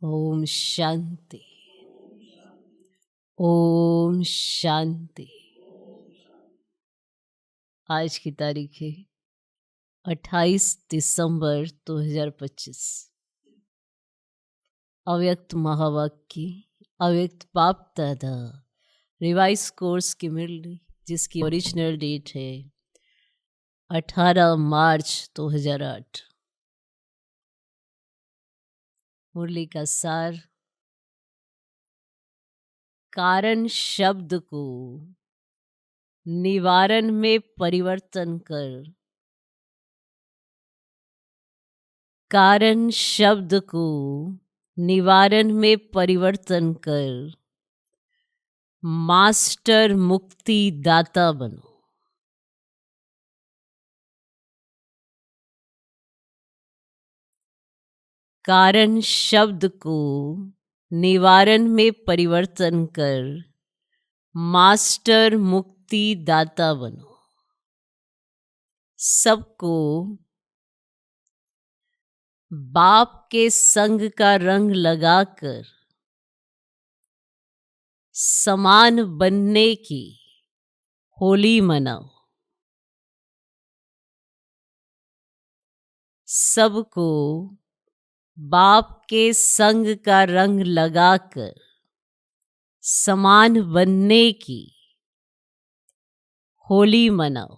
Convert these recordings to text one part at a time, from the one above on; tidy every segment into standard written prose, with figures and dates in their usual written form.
ओम शांति। ओम शांति। आज की तारीख है 28 दिसंबर 2025। अव्यक्त महावाक्य, अव्यक्त बाप दादा रिवाइज कोर्स की मुरली, जिसकी ओरिजिनल डेट है 18 मार्च 2008। मुरली का सार, कारण शब्द को निवारण में परिवर्तन कर, कारण शब्द को निवारण में परिवर्तन कर मास्टर मुक्ति दाता बनो। कारण शब्द को निवारण में परिवर्तन कर मास्टर मुक्ति दाता बनो। सबको बाप के संग का रंग लगाकर समान बनने की होली मनाओ। सबको बाप के संग का रंग लगाकर समान बनने की होली मनाओ।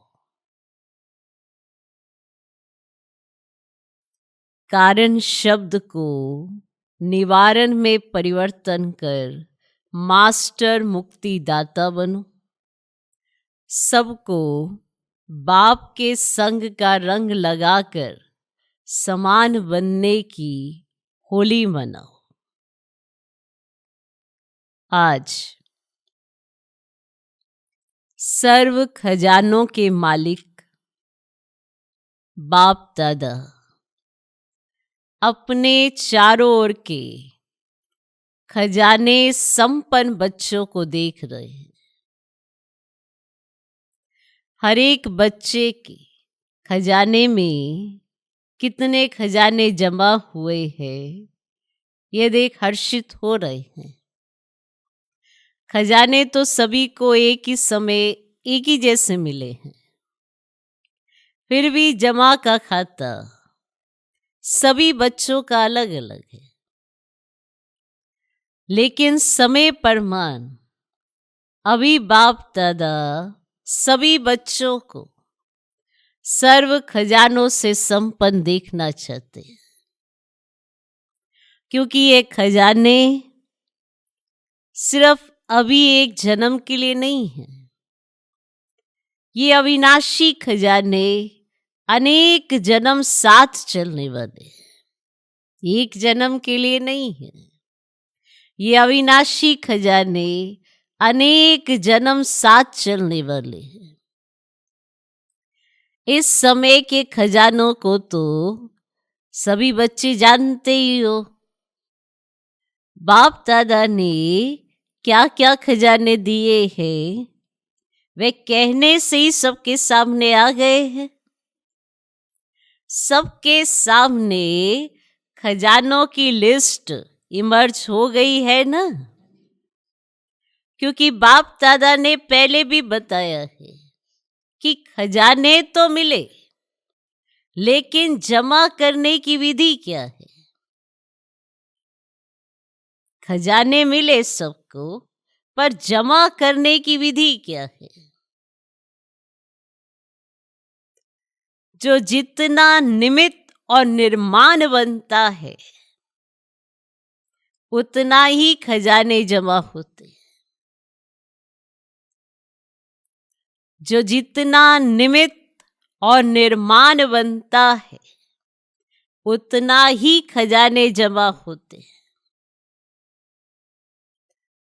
कारण शब्द को निवारण में परिवर्तन कर मास्टर मुक्ति दाता बनो। सबको बाप के संग का रंग लगाकर समान बनने की होली मनाओ। आज सर्व खजानों के मालिक बाप दादा अपने चारों ओर के खजाने संपन्न बच्चों को देख रहे हैं। हर एक बच्चे के खजाने में कितने खजाने जमा हुए हैं, ये देख हर्षित हो रहे हैं। खजाने तो सभी को एक ही समय एक ही जैसे मिले हैं, फिर भी जमा का खाता सभी बच्चों का अलग अलग है। लेकिन समय प्रमाण अभी बाप दादा सभी बच्चों को सर्व खजानों से संपन्न देखना चाहते हैं, क्योंकि ये खजाने सिर्फ अभी एक जन्म के लिए नहीं है। ये अविनाशी खजाने अनेक जन्म साथ चलने वाले हैं, एक जन्म के लिए नहीं है। ये अविनाशी खजाने अनेक जन्म साथ चलने वाले हैं। इस समय के खजानों को तो सभी बच्चे जानते ही हो। बाप दादा ने क्या क्या खजाने दिए हैं, वे कहने से ही सबके सामने आ गए हैं। सबके सामने खजानों की लिस्ट इमर्ज हो गई है ना, क्योंकि बाप दादा ने पहले भी बताया है कि खजाने तो मिले, लेकिन जमा करने की विधि क्या है। खजाने मिले सबको, पर जमा करने की विधि क्या है। जो जितना निमित्त और निर्माण बनता है, उतना ही खजाने जमा होते हैं। जो जितना निमित्त और निर्माण बनता है, उतना ही खजाने जमा होते हैं।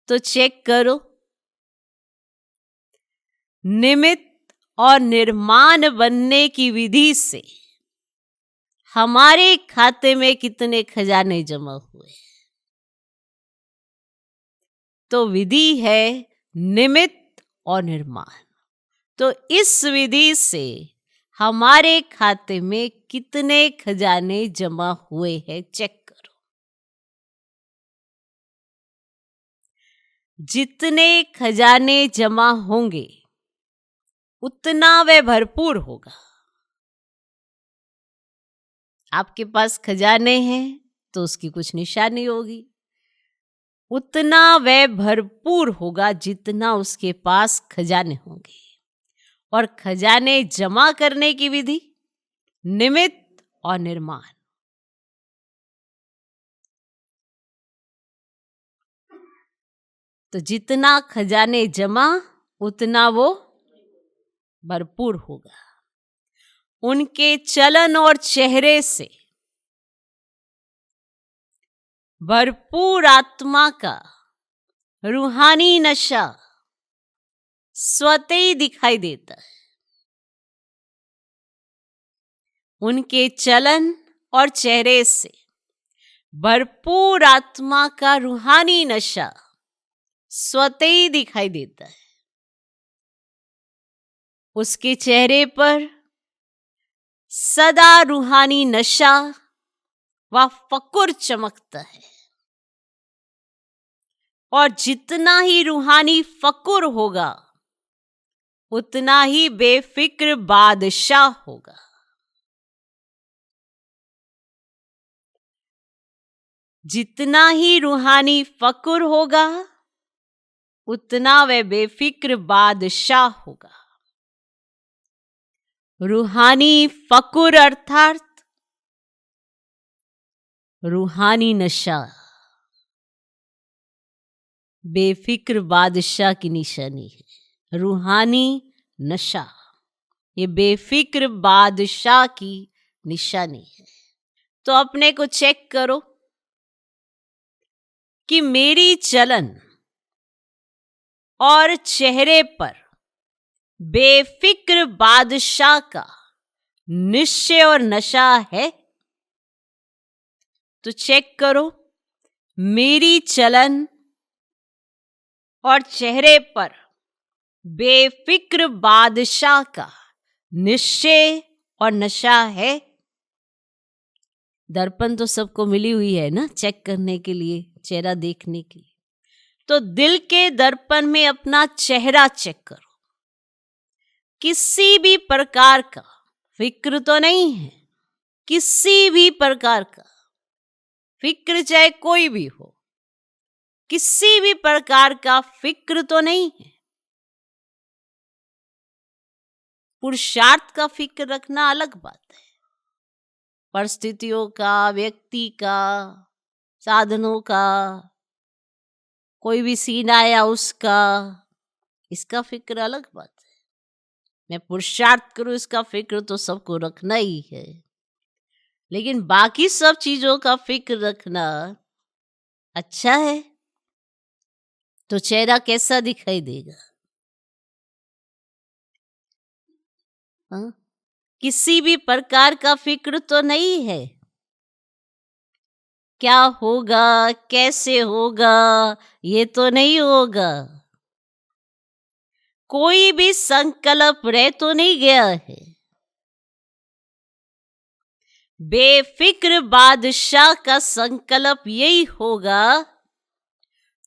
तो चेक करो, निमित्त और निर्माण बनने की विधि से हमारे खाते में कितने खजाने जमा हुए। तो विधि है निमित्त और निर्माण। तो इस विधि से हमारे खाते में कितने खजाने जमा हुए हैं चेक करो। जितने खजाने जमा होंगे उतना वह भरपूर होगा। आपके पास खजाने हैं तो उसकी कुछ निशानी होगी, उतना वह भरपूर होगा जितना उसके पास खजाने होंगे। और खजाने जमा करने की विधि, निमित्त और निर्माण। तो जितना खजाने जमा उतना वो भरपूर होगा। उनके चलन और चेहरे से भरपूर आत्मा का रूहानी नशा स्वतः ही दिखाई देता है। उनके चलन और चेहरे से भरपूर आत्मा का रूहानी नशा स्वतः ही दिखाई देता है। उसके चेहरे पर सदा रूहानी नशा व फकुर चमकता है। और जितना ही रूहानी फकुर होगा उतना ही बेफिक्र बादशाह होगा। जितना ही रूहानी फकुर होगा उतना वह बेफिक्र बादशाह होगा। रूहानी फकुर अर्थात रूहानी नशा बेफिक्र बादशाह की निशानी है। रूहानी नशा ये बेफिक्र बादशाह की निशानी है। तो अपने को चेक करो कि मेरी चलन और चेहरे पर बेफिक्र बादशाह का निश्चय और नशा है। तो चेक करो मेरी चलन और चेहरे पर बेफिक्र बादशाह का निश्चय और नशा है। दर्पण तो सबको मिली हुई है ना, चेक करने के लिए, चेहरा देखने के लिए। तो दिल के दर्पण में अपना चेहरा चेक करो। किसी भी प्रकार का फिक्र तो नहीं है, किसी भी प्रकार का फिक्र, चाहे कोई भी हो, किसी भी प्रकार का फिक्र तो नहीं है। पुरुषार्थ का फिक्र रखना अलग बात है, परिस्थितियों का, व्यक्ति का, साधनों का, कोई भी सीन आया उसका, इसका फिक्र अलग बात है। मैं पुरुषार्थ करूं इसका फिक्र तो सबको रखना ही है, लेकिन बाकी सब चीजों का फिक्र रखना अच्छा है। तो चेहरा कैसा दिखाई देगा? हाँ? किसी भी प्रकार का फिक्र तो नहीं है। क्या होगा, कैसे होगा, ये तो नहीं होगा। कोई भी संकल्प रह तो नहीं गया है। बेफिक्र बादशाह का संकल्प यही होगा,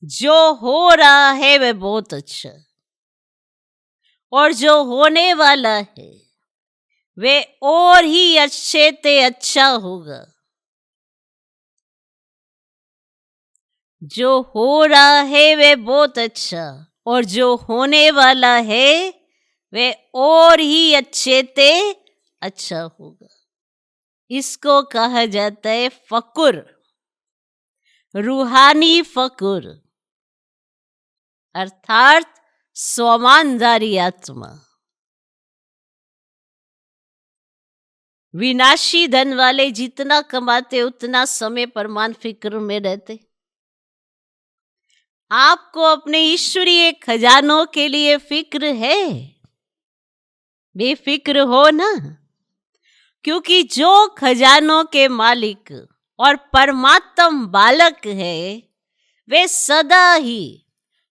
जो हो रहा है वह बहुत अच्छा, और जो होने वाला है वे और ही अच्छे ते अच्छा होगा। जो हो रहा है वह बहुत अच्छा, और जो होने वाला है वे और ही अच्छे ते अच्छा होगा। इसको कहा जाता है फकुर, रूहानी फकुर, अर्थात स्वमानदारी आत्मा। विनाशी धन वाले जितना कमाते उतना समय परमान फिक्र में रहते। आपको अपने ईश्वरीय खजानों के लिए फिक्र है, बेफिक्र हो ना, क्योंकि जो खजानों के मालिक और परमात्म बालक है वे सदा ही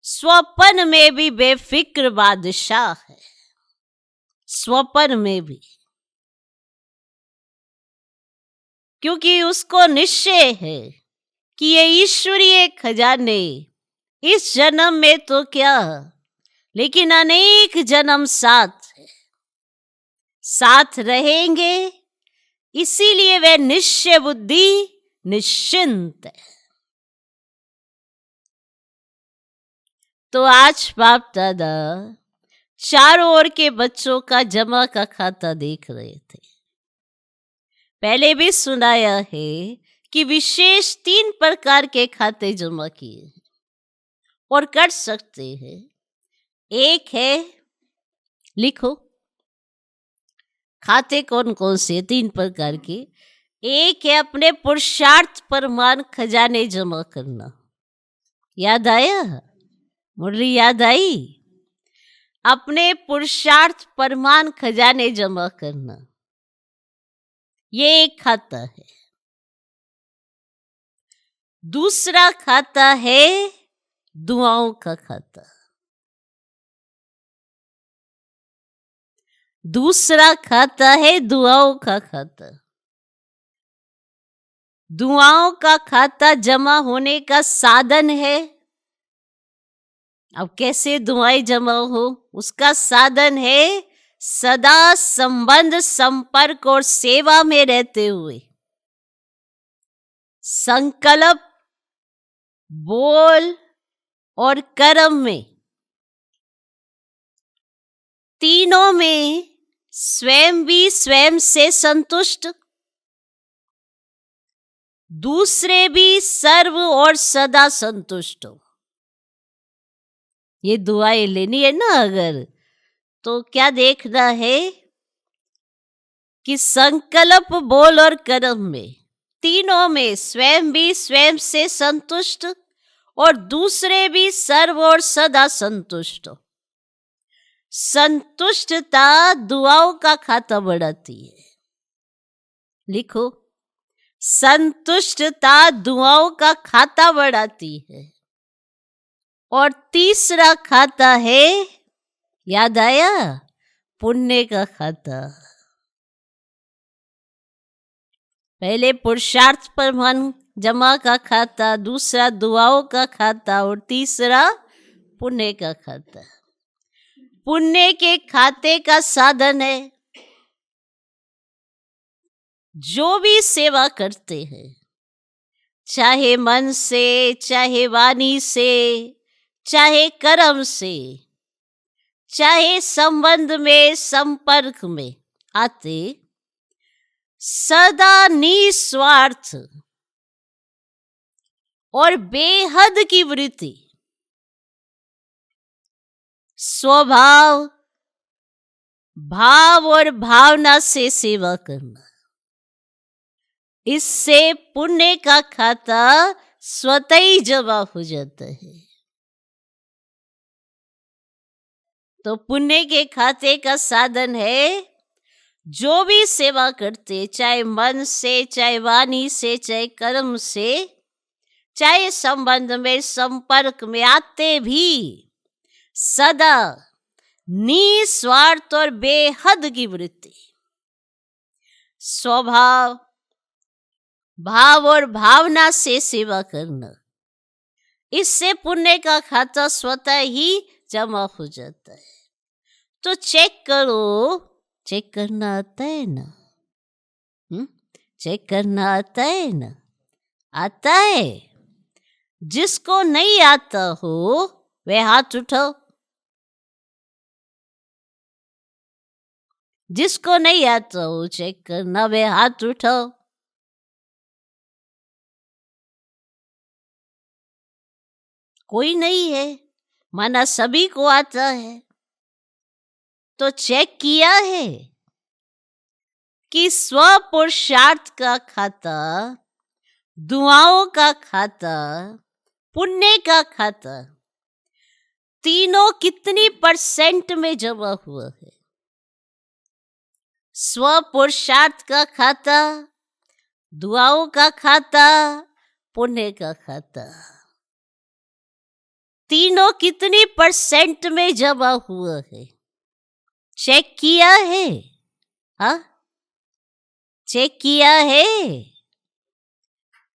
स्वपन में भी बेफिक्र बादशाह है। स्वपन में भी, क्योंकि उसको निश्चय है कि ये ईश्वरीय खजाने इस जन्म में तो क्या, लेकिन अनेक जन्म साथ है, साथ रहेंगे, इसीलिए वे निश्चय बुद्धि निश्चिंत है। तो आज बाप दादा चारों ओर के बच्चों का जमा का खाता देख रहे थे। पहले भी सुनाया है कि विशेष 3 प्रकार के खाते जमा किए हैं और कर सकते हैं। एक है, लिखो खाते कौन कौन से 3 प्रकार के। एक है अपने पुरुषार्थ प्रमाण खजाने जमा करना। याद आया? मुरली याद आई? अपने पुरुषार्थ प्रमाण खजाने जमा करना, ये एक खाता है। दूसरा खाता है दुआओं का खाता। दूसरा खाता है दुआओं का खाता। दुआओं का खाता जमा होने का साधन है। अब कैसे दुआएं जमा हो, उसका साधन है सदा संबंध, संपर्क और सेवा में रहते हुए संकल्प, बोल और कर्म में, तीनों में स्वयं भी स्वयं से संतुष्ट, दूसरे भी सर्व और सदा संतुष्ट हो। ये दुआएं लेनी है ना अगर, तो क्या देखना है कि संकल्प, बोल और कर्म में, तीनों में स्वयं भी स्वयं से संतुष्ट और दूसरे भी सर्व और सदा संतुष्ट हो। संतुष्टता दुआओं का खाता बढ़ाती है। लिखो, संतुष्टता दुआओं का खाता बढ़ाती है। और तीसरा खाता है, याद आया, पुण्य का खाता। पहले पुरुषार्थ प्रमाण जमा का खाता, दूसरा दुआओं का खाता और तीसरा पुण्य का खाता। पुण्य के खाते का साधन है, जो भी सेवा करते हैं, चाहे मन से, चाहे वाणी से, चाहे कर्म से, चाहे संबंध में, संपर्क में आते, सदा निस्वार्थ और बेहद की वृत्ति, स्वभाव, भाव और भावना से सेवा करना, इससे पुण्य का खाता स्वतः ही जमा हो जाता है। तो पुण्य के खाते का साधन है, जो भी सेवा करते, चाहे मन से, चाहे वाणी से, चाहे कर्म से, चाहे संबंध में, संपर्क में आते भी सदा निस्वार्थ और बेहद की वृत्ति, स्वभाव, भाव और भावना से सेवा करना, इससे पुण्य का खाता स्वतः ही जमा हो जाता है। तो चेक करो, चेक करना आता है ना? चेक करना आता है ना? आता है? जिसको नहीं आता हो वह हाथ उठाओ। जिसको नहीं आता हो चेक करना, वह हाथ उठाओ। कोई नहीं है, माना सभी को आता है। तो चेक किया है कि स्व पुरुषार्थ का खाता, दुआओं का खाता, पुण्य का खाता, तीनों कितनी % में जमा हुआ है? स्व पुरुषार्थ का खाता, दुआओं का खाता, पुण्य का खाता, तीनों कितनी % में जमा हुआ है? चेक किया है? हाँ, चेक किया है?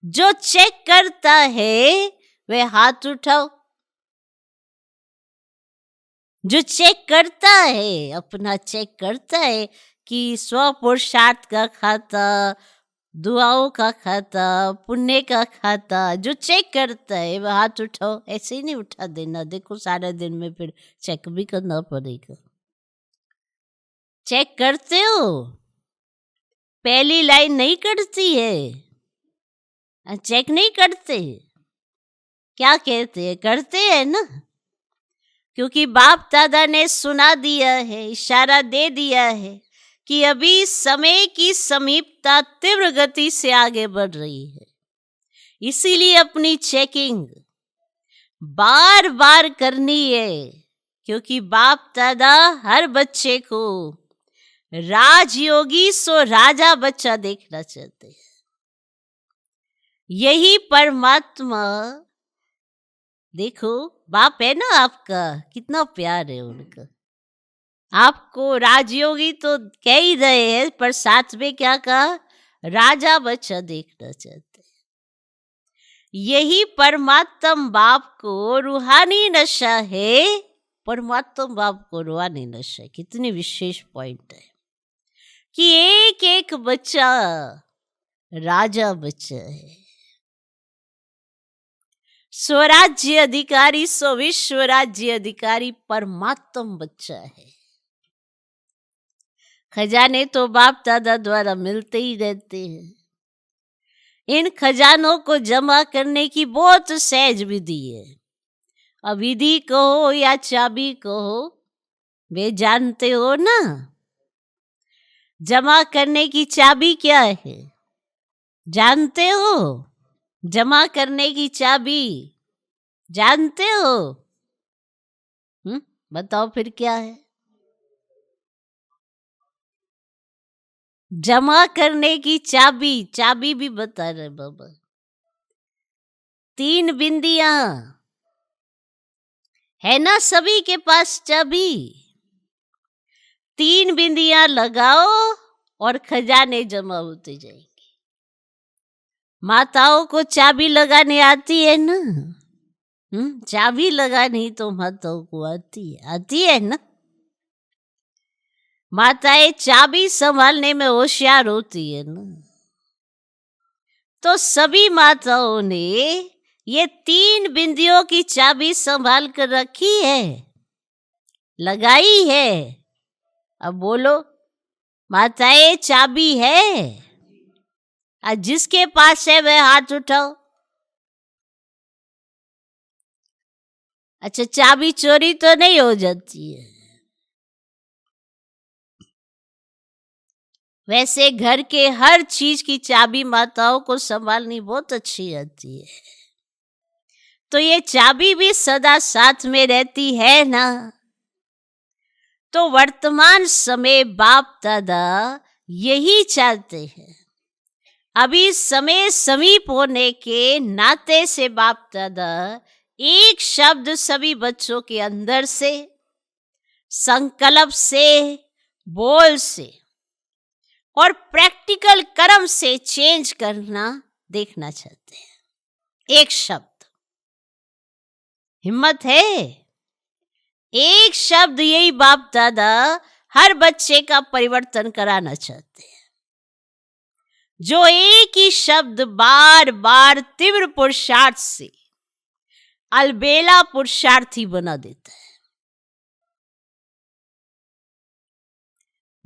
जो चेक करता है वह हाथ उठाओ। जो चेक करता है, अपना चेक करता है कि स्व पुरुषार्थ का खाता, दुआओं का खाता, पुण्य का खाता, जो चेक करता है वह हाथ उठाओ। ऐसे ही नहीं उठा देना, देखो सारे दिन में फिर चेक भी करना पड़ेगा। चेक करते हो? पहली लाइन नहीं कटती है, चेक नहीं करते, क्या कहते हैं, करते हैं ना, क्योंकि बाप दादा ने सुना दिया है, इशारा दे दिया है कि अभी समय की समीपता तीव्र गति से आगे बढ़ रही है। इसीलिए अपनी चेकिंग बार बार करनी है, क्योंकि बाप दादा हर बच्चे को राजयोगी सो राजा बच्चा देखना चाहते हैं। यही परमात्मा, देखो बाप है ना आपका, कितना प्यार है उनका। आपको राजयोगी तो कह ही रहे हैं, पर साथ में क्या कहा, राजा बच्चा देखना चाहते हैं। यही परमात्म बाप को रूहानी नशा है, परमात्म बाप को रूहानी नशा। कितनी विशेष पॉइंट है कि एक एक बच्चा राजा बच्चा है। स्वराज्य अधिकारी सो विश्व राज्य अधिकारी परमात्म बच्चा है। खजाने तो बाप दादा द्वारा मिलते ही रहते हैं। इन खजानों को जमा करने की बहुत सहज विधि है। अब विधि कहो या चाबी कहो, वे जानते हो ना। जमा करने की चाबी क्या है, जानते हो? जमा करने की चाबी जानते हो? बताओ फिर क्या है? जमा करने की चाबी, चाबी भी बता रहे बाबा। 3 बिंदियां है ना, सभी के पास चाबी। 3 बिंदियां लगाओ और खजाने जमा होते जाएंगे। माताओं को चाबी लगाने आती है ना? चाबी लगानी तो माताओं को आती है ना। माताएं चाबी संभालने में होशियार होती है ना। तो सभी माताओं ने ये 3 बिंदियों की चाबी संभाल कर रखी है, लगाई है। अब बोलो, माताएं चाबी है? आज जिसके पास है वह हाथ उठाओ। अच्छा, चाबी चोरी तो नहीं हो जाती है? वैसे घर के हर चीज की चाबी माताओं को संभालनी बहुत अच्छी आती है। तो ये चाबी भी सदा साथ में रहती है ना। तो वर्तमान समय बाप दादा यही चाहते हैं। अभी समय समीप होने के नाते से बाप दादा एक शब्द सभी बच्चों के अंदर से, संकल्प से, बोल से और प्रैक्टिकल कर्म से चेंज करना देखना चाहते हैं। एक शब्द, हिम्मत है? एक शब्द, यही बाप दादा हर बच्चे का परिवर्तन कराना चाहते हैं। जो एक ही शब्द बार बार तीव्र पुरुषार्थ से अलबेला पुरुषार्थी बना देता है।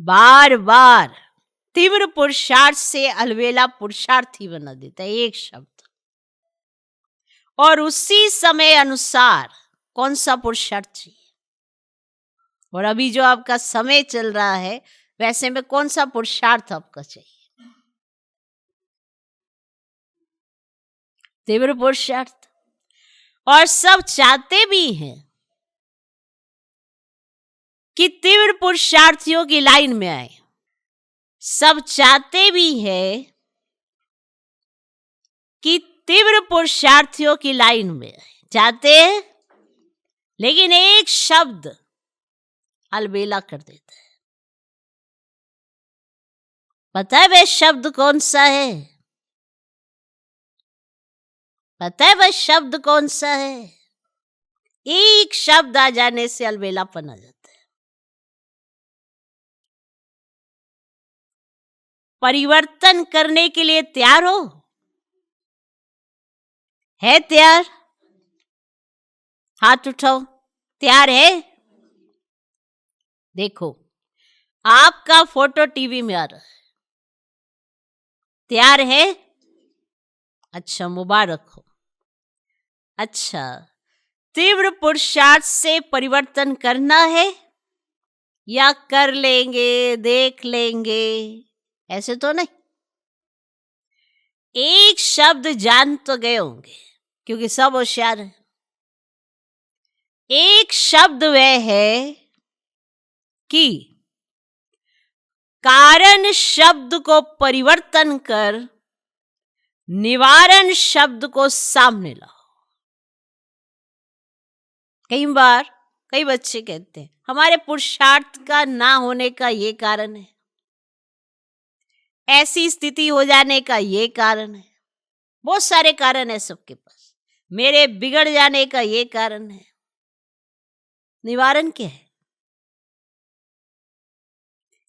बार बार तीव्र पुरुषार्थ से अलबेला पुरुषार्थी बना देता है एक शब्द। और उसी समय अनुसार कौन सा पुरुषार्थ चाहिए, और अभी जो आपका समय चल रहा है वैसे में कौन सा पुरुषार्थ आपका चाहिए? तीव्र पुरुषार्थ। और सब चाहते भी हैं कि तीव्र पुरुषार्थियों की लाइन में आए। सब चाहते भी हैं कि तीव्र पुरुषार्थियों की लाइन में आए, चाहते हैं, लेकिन एक शब्द अलबेला कर देता है। पता है वह शब्द कौन सा है? पता है वह शब्द कौन सा है? एक शब्द आ जाने से अलबेलापन आ जाता है। परिवर्तन करने के लिए तैयार हो? है तैयार? हाथ उठाओ। तैयार है? देखो, आपका फोटो टीवी में आ रहा है। तैयार है? अच्छा, मुबारक हो। अच्छा, तीव्र पुरुषार्थ से परिवर्तन करना है या कर लेंगे, देख लेंगे, ऐसे तो नहीं। एक शब्द जान तो गए होंगे क्योंकि सब होशियार है। एक शब्द वह है कि कारण शब्द को परिवर्तन कर निवारण शब्द को सामने लाओ। कई बार कई बच्चे कहते हैं हमारे पुरुषार्थ का ना होने का ये कारण है, ऐसी स्थिति हो जाने का ये कारण है, बहुत सारे कारण है सबके पास, मेरे बिगड़ जाने का ये कारण है। निवारण क्या है?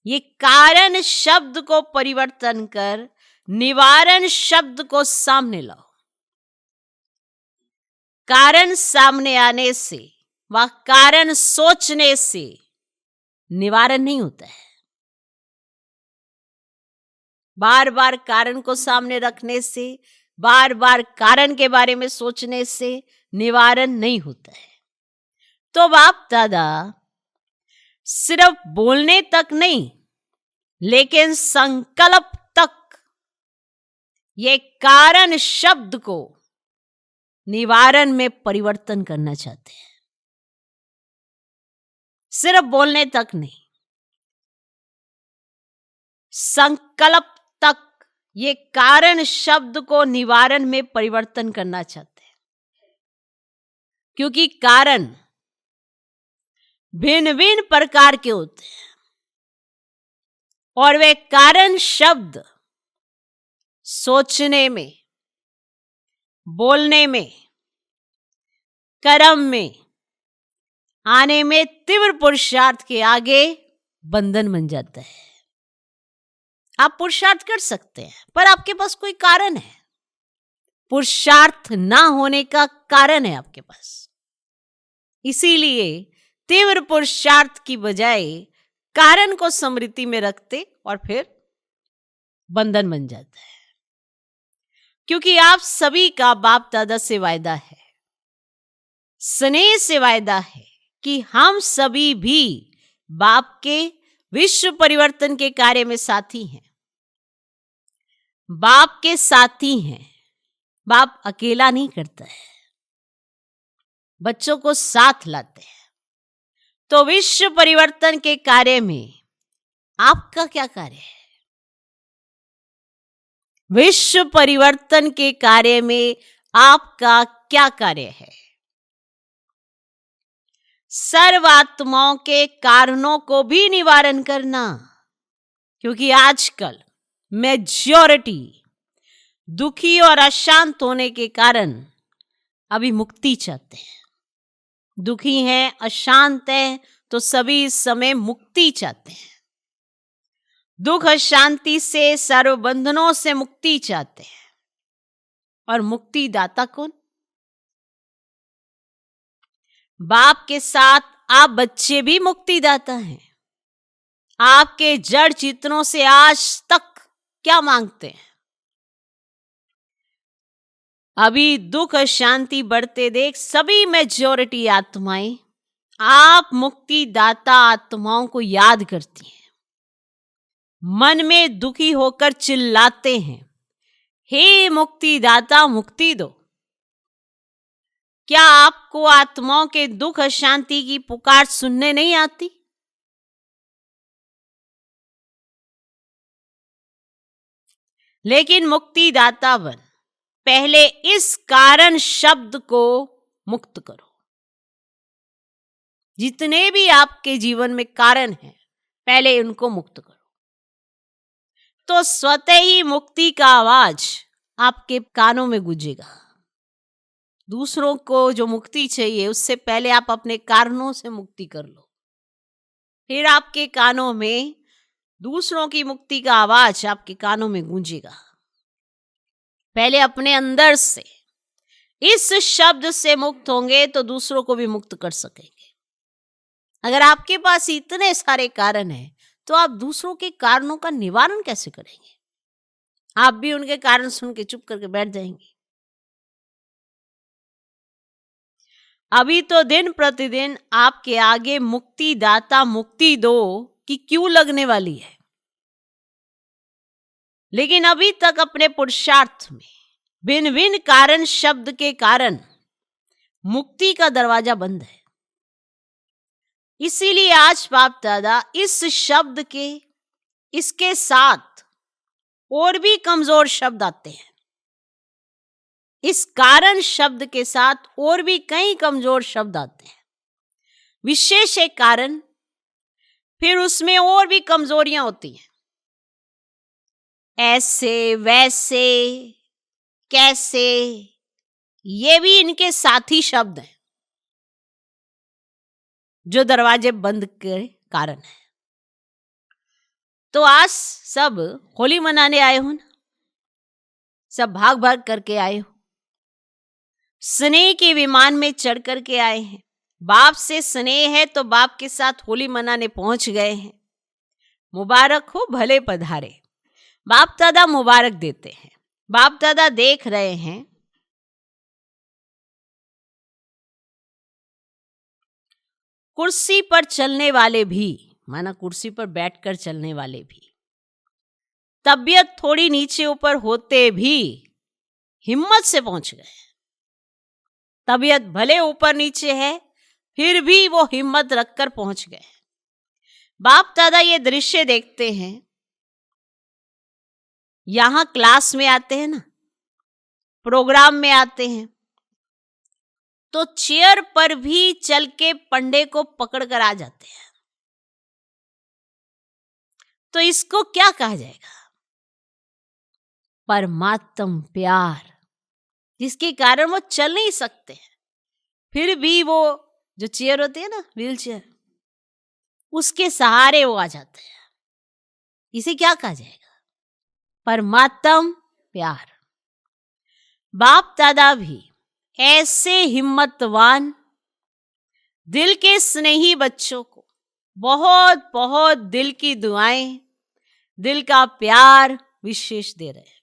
ये कारण शब्द को परिवर्तन कर निवारण शब्द को सामने लाओ। कारण सामने आने से व कारण सोचने से निवारण नहीं होता है। बार बार कारण को सामने रखने से, बार बार कारण के बारे में सोचने से निवारण नहीं होता है। तो बाप दादा सिर्फ बोलने तक नहीं, लेकिन संकल्प तक ये कारण शब्द को निवारण में परिवर्तन करना चाहते हैं। सिर्फ बोलने तक नहीं, संकल्प तक ये कारण शब्द को निवारण में परिवर्तन करना चाहते हैं। क्योंकि कारण भिन्न भिन्न प्रकार के होते हैं और वे कारण शब्द सोचने में, बोलने में, कर्म में आने में तीव्र पुरुषार्थ के आगे बंधन बन जाता है। आप पुरुषार्थ कर सकते हैं पर आपके पास कोई कारण है, पुरुषार्थ ना होने का कारण है आपके पास। इसीलिए तीव्र पुरुषार्थ की बजाय कारण को स्मृति में रखते और फिर बंधन बन जाता है। क्योंकि आप सभी का बाप दादा से वायदा है, स्नेह से वायदा है कि हम सभी भी बाप के विश्व परिवर्तन के कार्य में साथी हैं, बाप के साथी हैं। बाप अकेला नहीं करता है, बच्चों को साथ लाते हैं। तो विश्व परिवर्तन के कार्य में आपका क्या कार्य है? विश्व परिवर्तन के कार्य में आपका क्या कार्य है? सर्वात्माओं के कारणों को भी निवारण करना। क्योंकि आजकल मेजॉरिटी दुखी और अशांत होने के कारण अभी मुक्ति चाहते हैं। दुखी हैं, अशांत हैं, तो सभी इस समय मुक्ति चाहते हैं। दुख अशांति से, सर्व बंधनों से मुक्ति चाहते हैं। और मुक्ति दाता कौन? बाप के साथ आप बच्चे भी मुक्तिदाता हैं। आपके जड़ चित्रों से आज तक क्या मांगते हैं? अभी दुख शांति बढ़ते देख सभी मेजॉरिटी आत्माएं आप मुक्तिदाता आत्माओं को याद करती हैं, मन में दुखी होकर चिल्लाते हैं, हे मुक्तिदाता मुक्ति दो। क्या आपको आत्माओं के दुख अशांति की पुकार सुनने नहीं आती? लेकिन मुक्तिदाता बन पहले इस कारण शब्द को मुक्त करो। जितने भी आपके जीवन में कारण हैं, पहले उनको मुक्त करो, तो स्वतः ही मुक्ति का आवाज आपके कानों में गूंजेगा। दूसरों को जो मुक्ति चाहिए उससे पहले आप अपने कारणों से मुक्ति कर लो, फिर आपके कानों में दूसरों की मुक्ति का आवाज आपके कानों में गूंजेगा। पहले अपने अंदर से इस शब्द से मुक्त होंगे तो दूसरों को भी मुक्त कर सकेंगे। अगर आपके पास इतने सारे कारण हैं तो आप दूसरों के कारणों का निवारण कैसे करेंगे? आप भी उनके कारण सुन के चुप करके बैठ जाएंगे। अभी तो दिन प्रतिदिन आपके आगे मुक्तिदाता मुक्ति दो कि क्यों लगने वाली है, लेकिन अभी तक अपने पुरुषार्थ में भिन्न भिन्न कारण शब्द के कारण मुक्ति का दरवाजा बंद है। इसीलिए आज बाप दादा इस शब्द के इसके साथ और भी कमजोर शब्द आते हैं। इस कारण शब्द के साथ और भी कई कमजोर शब्द आते हैं। विशेष एक कारण, फिर उसमें और भी कमजोरियां होती हैं। ऐसे, वैसे, कैसे, ये भी इनके साथी शब्द हैं जो दरवाजे बंद के कारण है। तो आज सब होली मनाने आए हो ना, सब भाग भाग करके आए हो, स्नेह के विमान में चढ़ करके आए हैं। बाप से स्नेह है तो बाप के साथ होली मनाने पहुंच गए हैं। मुबारक हो, भले पधारे। बाप दादा मुबारक देते हैं। बाप दादा देख रहे हैं कुर्सी पर चलने वाले भी, माना कुर्सी पर बैठकर चलने वाले भी, तबीयत थोड़ी नीचे ऊपर होते भी हिम्मत से पहुंच गए। तबीयत भले ऊपर नीचे है फिर भी वो हिम्मत रखकर पहुंच गए। बाप दादा ये दृश्य देखते हैं। यहां क्लास में आते हैं ना, प्रोग्राम में आते हैं, तो चेयर पर भी चल के पंडे को पकड़ कर आ जाते हैं। तो इसको क्या कहा जाएगा? परमात्म प्यार, जिसके कारण वो चल नहीं सकते हैं, फिर भी वो जो चेयर होती है ना, व्हील चेयर, उसके सहारे वो आ जाते हैं। इसे क्या कहा जाएगा? परमात्म प्यार। बाप दादा भी ऐसे हिम्मतवान दिल के स्नेही बच्चों को बहुत बहुत दिल की दुआएं, दिल का प्यार विशेष दे रहे हैं।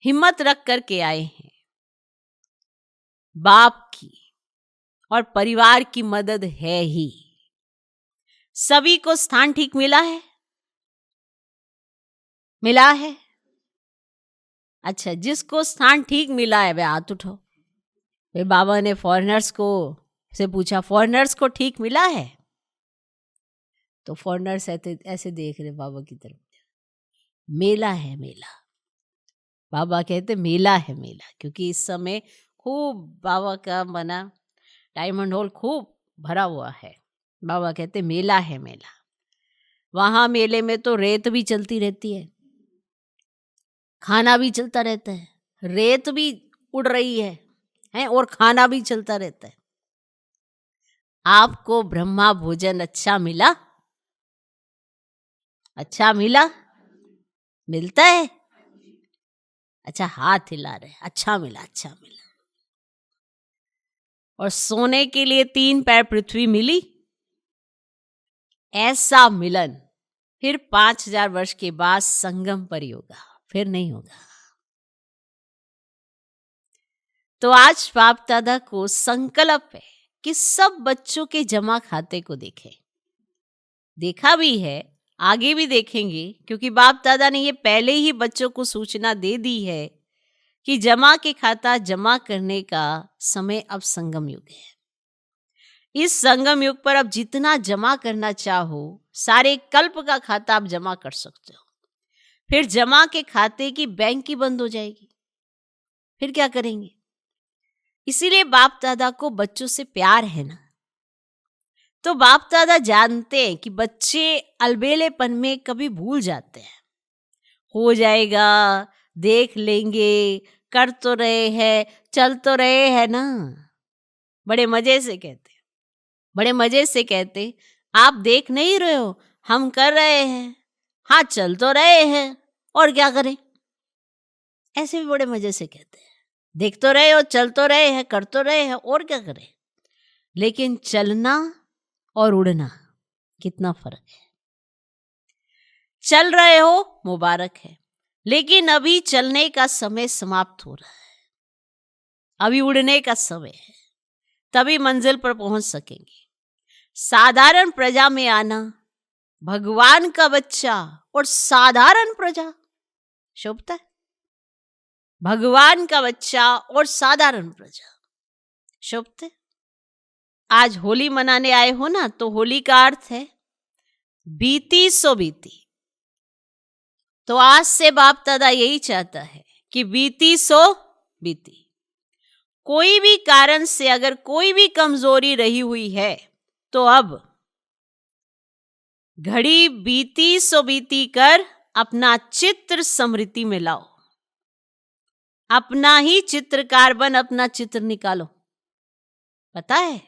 हिम्मत रख करके आए हैं। बाप की और परिवार की मदद है ही। सभी को स्थान ठीक मिला है? मिला है? अच्छा, जिसको स्थान ठीक मिला है वे हाथ उठाओ। वे बाबा ने फॉरेनर्स को से पूछा, फॉरेनर्स को ठीक मिला है? तो फॉरेनर्स ऐसे देख रहे बाबा की तरफ। मेला है मेला। बाबा कहते मेला है मेला, क्योंकि इस समय खूब बाबा का बना डायमंड हॉल खूब भरा हुआ है। बाबा कहते मेला है मेला। वहां मेले में तो रेत भी चलती रहती है, खाना भी चलता रहता है। रेत भी उड़ रही है और खाना भी चलता रहता है। आपको ब्रह्मा भोजन अच्छा मिला? अच्छा मिला? मिलता है? अच्छा, हाथ हिला रहे, अच्छा मिला, अच्छा मिला। और सोने के लिए 3 पैर पृथ्वी मिली? ऐसा मिलन फिर 5000 वर्ष के बाद संगम पर ही होगा, फिर नहीं होगा। तो आज बाप दादा को संकल्प है कि सब बच्चों के जमा खाते को देखें। देखा भी है, आगे भी देखेंगे, क्योंकि बाप दादा ने ये पहले ही बच्चों को सूचना दे दी है कि जमा के खाता जमा करने का समय अब संगम युग है। इस संगम युग पर अब जितना जमा करना चाहो सारे कल्प का खाता आप जमा कर सकते हो। फिर जमा के खाते की बैंक की बंद हो जाएगी, फिर क्या करेंगे? इसीलिए बाप दादा को बच्चों से प्यार है ना, तो बाप दादा जानते हैं कि बच्चे अलबेलेपन में कभी भूल जाते हैं। हो जाएगा, देख लेंगे, कर तो रहे हैं, चल तो रहे हैं ना। बड़े मजे से कहते, बड़े मजे से कहते, आप देख नहीं रहे हो, हम कर रहे हैं। हाँ, चल तो रहे हैं, और क्या करें। ऐसे भी बड़े मजे से कहते हैं, देख तो रहे हो, चल तो रहे हैं, कर तो रहे हैं, और क्या करें। लेकिन चलना और उड़ना कितना फर्क है। चल रहे हो मुबारक है, लेकिन अभी चलने का समय समाप्त हो रहा है, अभी उड़ने का समय है, तभी मंजिल पर पहुंच सकेंगे। साधारण प्रजा में आना, भगवान का बच्चा और साधारण प्रजा शोभता है। भगवान का बच्चा और साधारण प्रजा शोभते। आज होली मनाने आए हो ना, तो होली का अर्थ है बीती सो बीती। तो आज से बाप दादा यही चाहता है कि बीती सो बीती। कोई भी कारण से अगर कोई भी कमजोरी रही हुई है, तो अब घड़ी बीती सो बीती कर अपना चित्र स्मृति में लाओ। अपना ही चित्रकार बन अपना चित्र निकालो। पता है,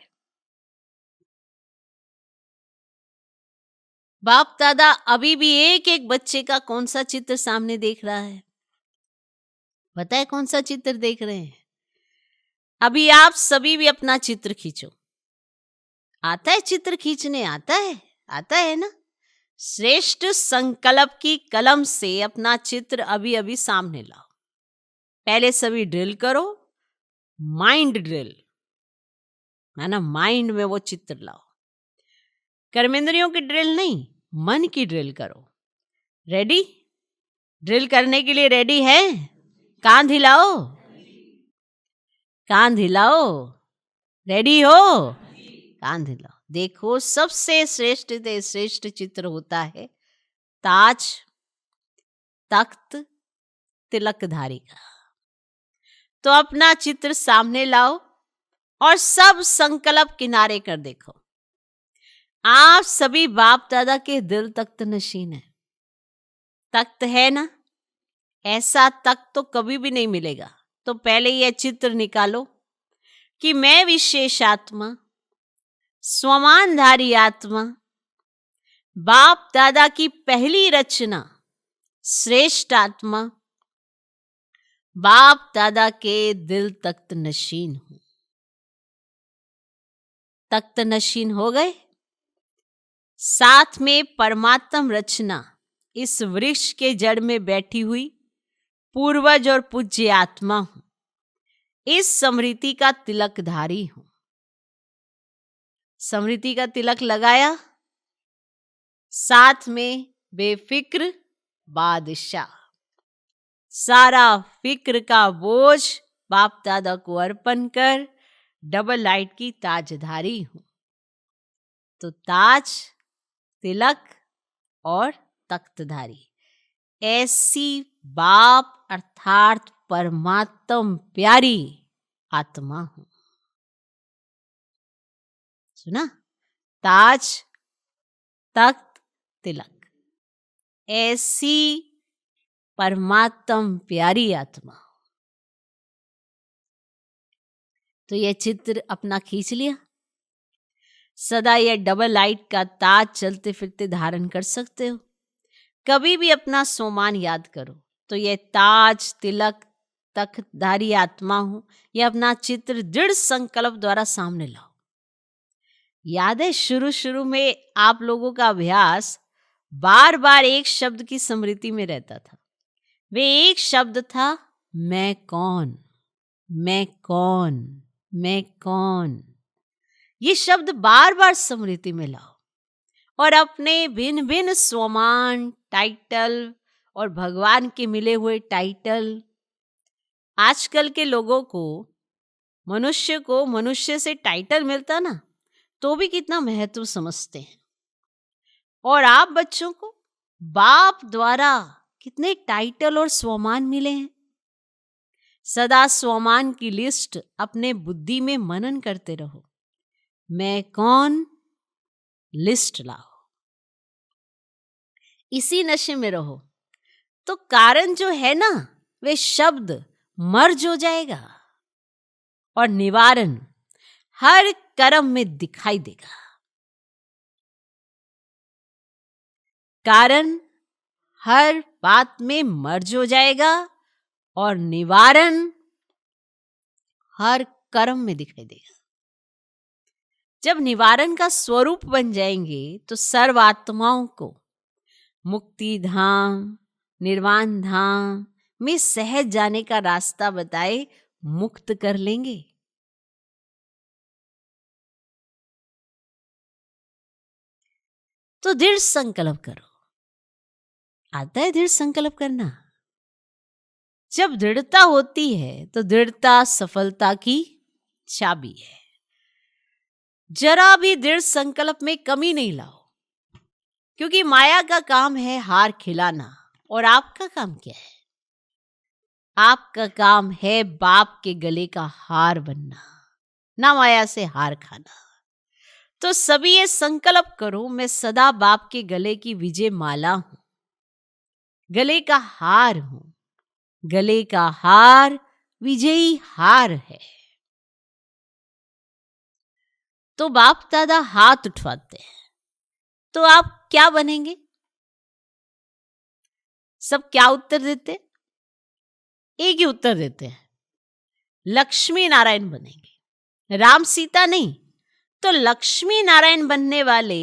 बाप दादा अभी भी एक एक बच्चे का कौन सा चित्र सामने देख रहा है। पता है कौन सा चित्र देख रहे हैं? अभी आप सभी भी अपना चित्र खींचो। आता है चित्र खींचने? आता है, आता है ना। श्रेष्ठ संकल्प की कलम से अपना चित्र अभी अभी सामने लाओ। पहले सभी ड्रिल करो, माइंड ड्रिल, है ना। माइंड में वो चित्र लाओ। कर्मेंद्रियों की ड्रिल नहीं, मन की ड्रिल करो। रेडी? ड्रिल करने के लिए रेडी है? कांध हिलाओ, कांध हिलाओ। रेडी हो? कांध हिलाओ। देखो, सबसे श्रेष्ठ से श्रेष्ठ चित्र होता है ताज, तख्त, तिलकधारी का। तो अपना चित्र सामने लाओ और सब संकल्प किनारे कर देखो। आप सभी बाप दादा के दिल तख्त नशीन है। तख्त है ना, ऐसा तख्त तो कभी भी नहीं मिलेगा। तो पहले यह चित्र निकालो कि मैं विशेष आत्मा, स्वमानधारी आत्मा, बाप दादा की पहली रचना, श्रेष्ठ आत्मा, बाप दादा के दिल तख्त नशीन हूं। तख्त नशीन हो गए। साथ में परमात्म रचना, इस वृक्ष के जड़ में बैठी हुई पूर्वज और पूज्य आत्मा हूं। इस स्मृति का तिलकधारी हूं। स्मृति का तिलक लगाया, साथ में बेफिक्र बादशाह, सारा फिक्र का बोझ बाप दादा को अर्पण कर डबल लाइट की ताजधारी हूं। तो ताज, तिलक और तख्तधारी, ऐसी बाप अर्थात परमात्म प्यारी आत्मा हूं। सुना? ताज, तख्त, तिलक, ऐसी परमात्म प्यारी आत्मा। तो यह चित्र अपना खींच लिया। सदा यह डबल लाइट का ताज चलते फिरते धारण कर सकते हो। कभी भी अपना सोमान याद करो तो यह ताज, तिलक, तख्तधारी आत्मा हूं, यह अपना चित्र दृढ़ संकल्प द्वारा सामने लाओ। याद है शुरू शुरू में आप लोगों का अभ्यास बार बार एक शब्द की स्मृति में रहता था। वे एक शब्द था, मैं कौन, मैं कौन, मैं कौन। ये शब्द बार बार स्मृति में लाओ और अपने भिन्न भिन्न स्वमान, टाइटल और भगवान के मिले हुए टाइटल। आजकल के लोगों को, मनुष्य से टाइटल मिलता ना तो भी कितना महत्व समझते हैं, और आप बच्चों को बाप द्वारा कितने टाइटल और स्वमान मिले हैं। सदा स्वमान की लिस्ट अपने बुद्धि में मनन करते रहो। मैं कौन, लिस्ट लाओ। इसी नशे में रहो। तो कारण जो है ना, वे शब्द मर्ज हो जाएगा और निवारण हर कर्म में दिखाई देगा। कारण हर बात में मर्ज हो जाएगा और निवारण हर कर्म में दिखाई देगा। जब निवारण का स्वरूप बन जाएंगे तो सर्व आत्माओं को मुक्ति धाम, निर्वाण धाम में सहज जाने का रास्ता बताए मुक्त कर लेंगे। तो दृढ़ संकल्प करो। आता है दृढ़ संकल्प करना? जब दृढ़ता होती है तो दृढ़ता सफलता की चाबी है। जरा भी दृढ़ संकल्प में कमी नहीं लाओ, क्योंकि माया का काम है हार खिलाना और आपका काम क्या है? आपका काम है बाप के गले का हार बनना, ना माया से हार खाना। तो सभी ये संकल्प करो, मैं सदा बाप के गले की विजय माला हूं, गले का हार हूं। गले का हार विजयी हार है। तो बाप दादा हाथ उठवाते हैं, तो आप क्या बनेंगे? सब क्या उत्तर देते? एक ही उत्तर देते हैं, लक्ष्मी नारायण बनेंगे। राम सीता नहीं, तो लक्ष्मी नारायण बनने वाले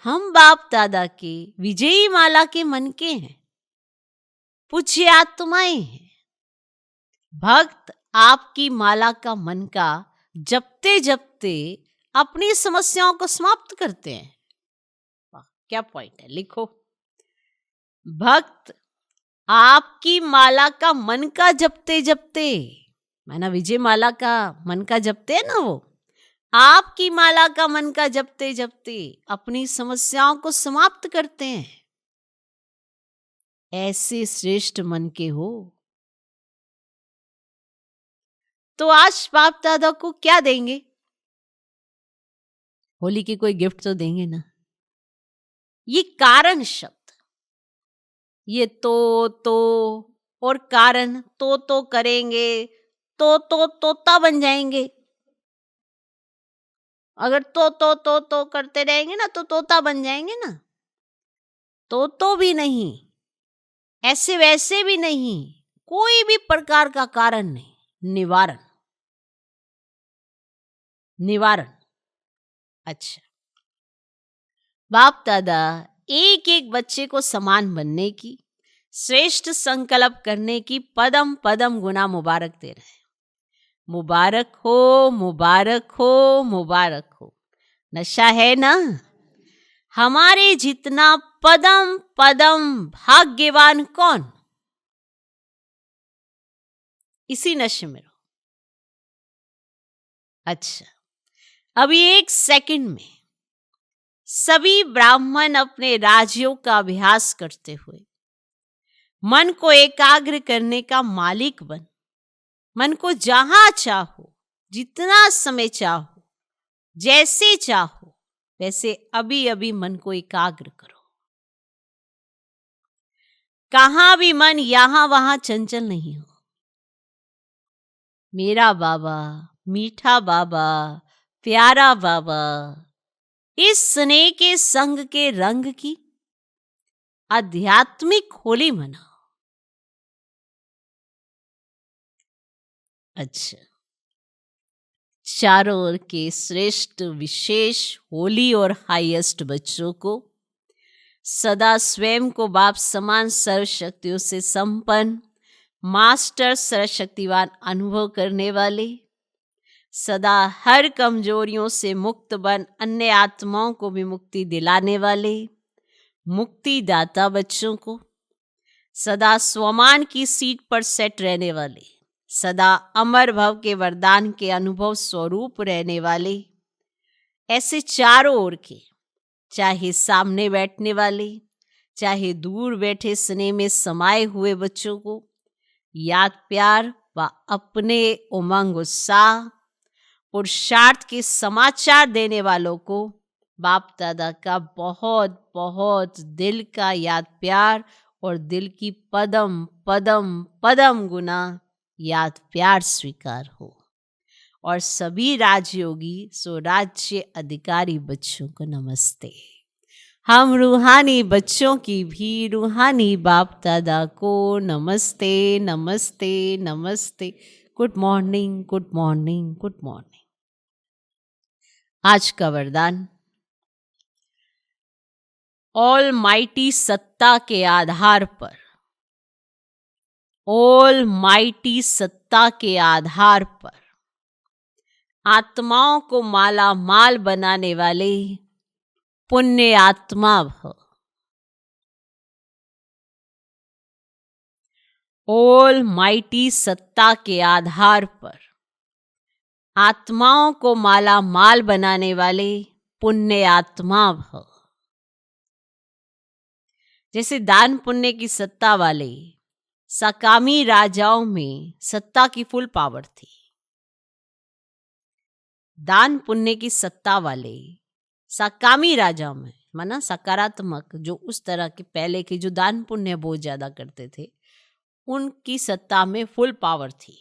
हम बाप दादा के विजयी माला के मन के हैं, पूज्य आत्माएं हैं। भक्त आपकी माला का मन का जपते जपते अपनी समस्याओं को समाप्त करते हैं। वाह, क्या पॉइंट है, लिखो। भक्त आपकी माला का मन का जपते जपते, माना विजय माला का मन का जपते हैं ना, वो आपकी माला का मन का जपते जपते अपनी समस्याओं को समाप्त करते हैं। ऐसे श्रेष्ठ मन के हो। तो आज बाप दादा को क्या देंगे? होली की कोई गिफ्ट तो देंगे ना। ये कारण शब्द, ये तो और कारण, तो करेंगे तो तोता बन जाएंगे। अगर तो करते रहेंगे ना तो तोता बन जाएंगे ना। तो भी नहीं, ऐसे वैसे भी नहीं, कोई भी प्रकार का कारण नहीं। निवारण, निवारण। अच्छा, बाप दादा एक एक बच्चे को समान बनने की, श्रेष्ठ संकल्प करने की पदम पदम गुना मुबारक दे रहे हैं। मुबारक हो, मुबारक हो, मुबारक हो। नशा है ना? हमारे जितना पदम पदम भाग्यवान कौन? इसी नशे में रहो। अच्छा, अभी एक सेकंड में सभी ब्राह्मण अपने राजयोग का अभ्यास करते हुए मन को एकाग्र करने का मालिक बन, मन को जहां चाहो, जितना समय चाहो, जैसे चाहो वैसे अभी अभी मन को एकाग्र करो। कहां भी मन यहां वहां चंचल नहीं हो। मेरा बाबा, मीठा बाबा, प्यारा बाबा, इस स्नेह के संग के रंग की आध्यात्मिक होली मनाओ। अच्छा, चारों ओर के श्रेष्ठ विशेष होली और हाईएस्ट बच्चों को सदा स्वयं को बाप समान सर्वशक्तियों से संपन्न मास्टर सर्वशक्तिवान अनुभव करने वाले, सदा हर कमजोरियों से मुक्त बन अन्य आत्माओं को भी मुक्ति दिलाने वाले मुक्ति दाता बच्चों को, सदा स्वमान की सीट पर सेट रहने वाले, सदा अमर भव के वरदान के अनुभव स्वरूप रहने वाले, ऐसे चारों ओर के, चाहे सामने बैठने वाले, चाहे दूर बैठे स्नेह में समाये हुए बच्चों को याद प्यार व अपने उमंग उत्साह पुरुषार्थ के समाचार देने वालों को बाप दादा का बहुत बहुत दिल का याद प्यार और दिल की पदम पदम पदम गुना याद प्यार स्वीकार हो। और सभी राजयोगी स्वराज्य अधिकारी बच्चों को नमस्ते। हम रूहानी बच्चों की भी रूहानी बाप दादा को नमस्ते नमस्ते नमस्ते। Good morning good morning good morning. आज का वरदान, ऑल माइटी सत्ता के आधार पर, ऑल माइटी सत्ता के आधार पर आत्माओं को माला माल बनाने वाले पुण्य आत्मा भव। ऑल माइटी सत्ता के आधार पर आत्माओं को माला माल बनाने वाले पुण्य आत्मा भव। जैसे दान पुण्य की सत्ता वाले सकामी राजाओं में सत्ता की फुल पावर थी, दान पुण्य की सत्ता वाले सकामी राजाओं में, माना सकारात्मक, जो उस तरह के पहले के जो दान पुण्य बहुत ज्यादा करते थे, उनकी सत्ता में फुल पावर थी,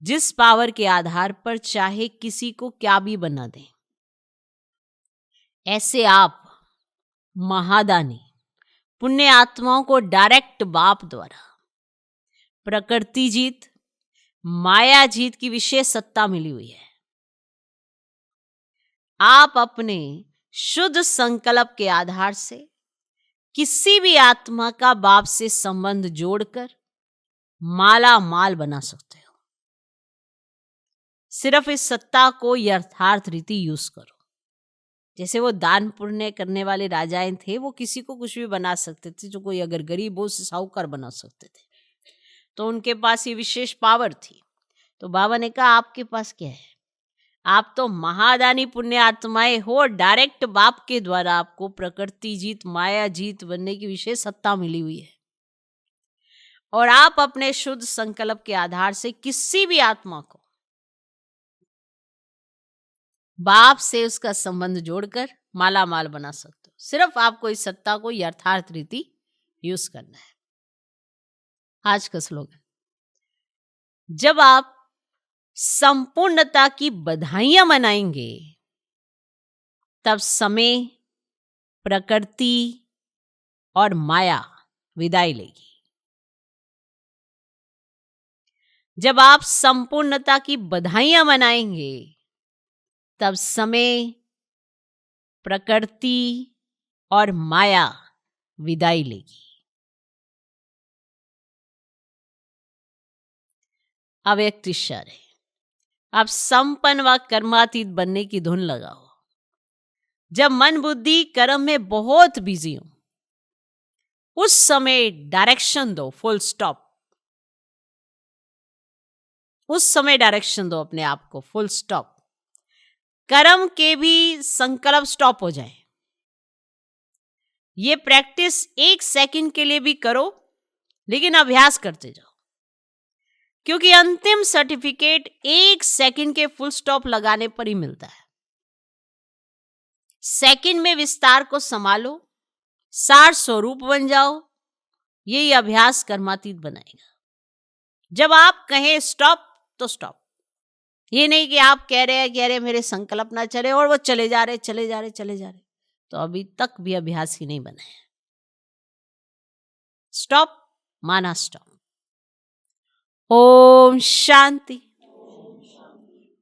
जिस पावर के आधार पर चाहे किसी को क्या भी बना दें। ऐसे आप महादानी पुण्य आत्माओं को डायरेक्ट बाप द्वारा प्रकृति जीत, माया जीत की विशेष सत्ता मिली हुई है। आप अपने शुद्ध संकल्प के आधार से किसी भी आत्मा का बाप से संबंध जोड़कर माला माल बना सकते हो। सिर्फ इस सत्ता को यथार्थ रीति यूज करो। जैसे वो दान पुण्य करने वाले राजाएं थे, वो किसी को कुछ भी बना सकते थे, जो कोई अगर गरीब हो उसे साहूकार बना सकते थे, तो उनके पास ये विशेष पावर थी। तो बाबा ने कहा आपके पास क्या है, आप तो महादानी पुण्य आत्माएं हो, डायरेक्ट बाप के द्वारा आपको प्रकृति जीत, माया जीत बनने की विशेष सत्ता मिली हुई है। और आप अपने शुद्ध संकल्प के आधार से किसी भी आत्मा को बाप से उसका संबंध जोड़कर माला माल बना सकते हो। सिर्फ आपको इस सत्ता को यथार्थ रीति यूज करना है। आज का स्लोगन, जब आप संपूर्णता की बधाइयां मनाएंगे तब समय, प्रकृति और माया विदाई लेगी। जब आप संपूर्णता की बधाइयां मनाएंगे तब समय, प्रकृति और माया विदाई लेगी। अव्यक्त इशारे, आप संपन्न व कर्मातीत बनने की धुन लगाओ। जब मन बुद्धि कर्म में बहुत बिजी हो, उस समय डायरेक्शन दो, फुल स्टॉप। उस समय डायरेक्शन दो अपने आप को, फुल स्टॉप। कर्म के भी संकल्प स्टॉप हो जाए। ये प्रैक्टिस 1 सेकंड के लिए भी करो, लेकिन अभ्यास करते जाओ, क्योंकि अंतिम सर्टिफिकेट 1 सेकंड के फुल स्टॉप लगाने पर ही मिलता है। सेकंड में विस्तार को संभालो, सार स्वरूप बन जाओ। यही अभ्यास कर्मातीत बनाएगा। जब आप कहें स्टॉप तो स्टॉप। ये नहीं कि आप कह रहे हैं मेरे संकल्प ना चले और वो चले जा रहे, तो अभी तक भी अभ्यास ही नहीं बना है। स्टॉप माना स्टॉप। ओम शांति।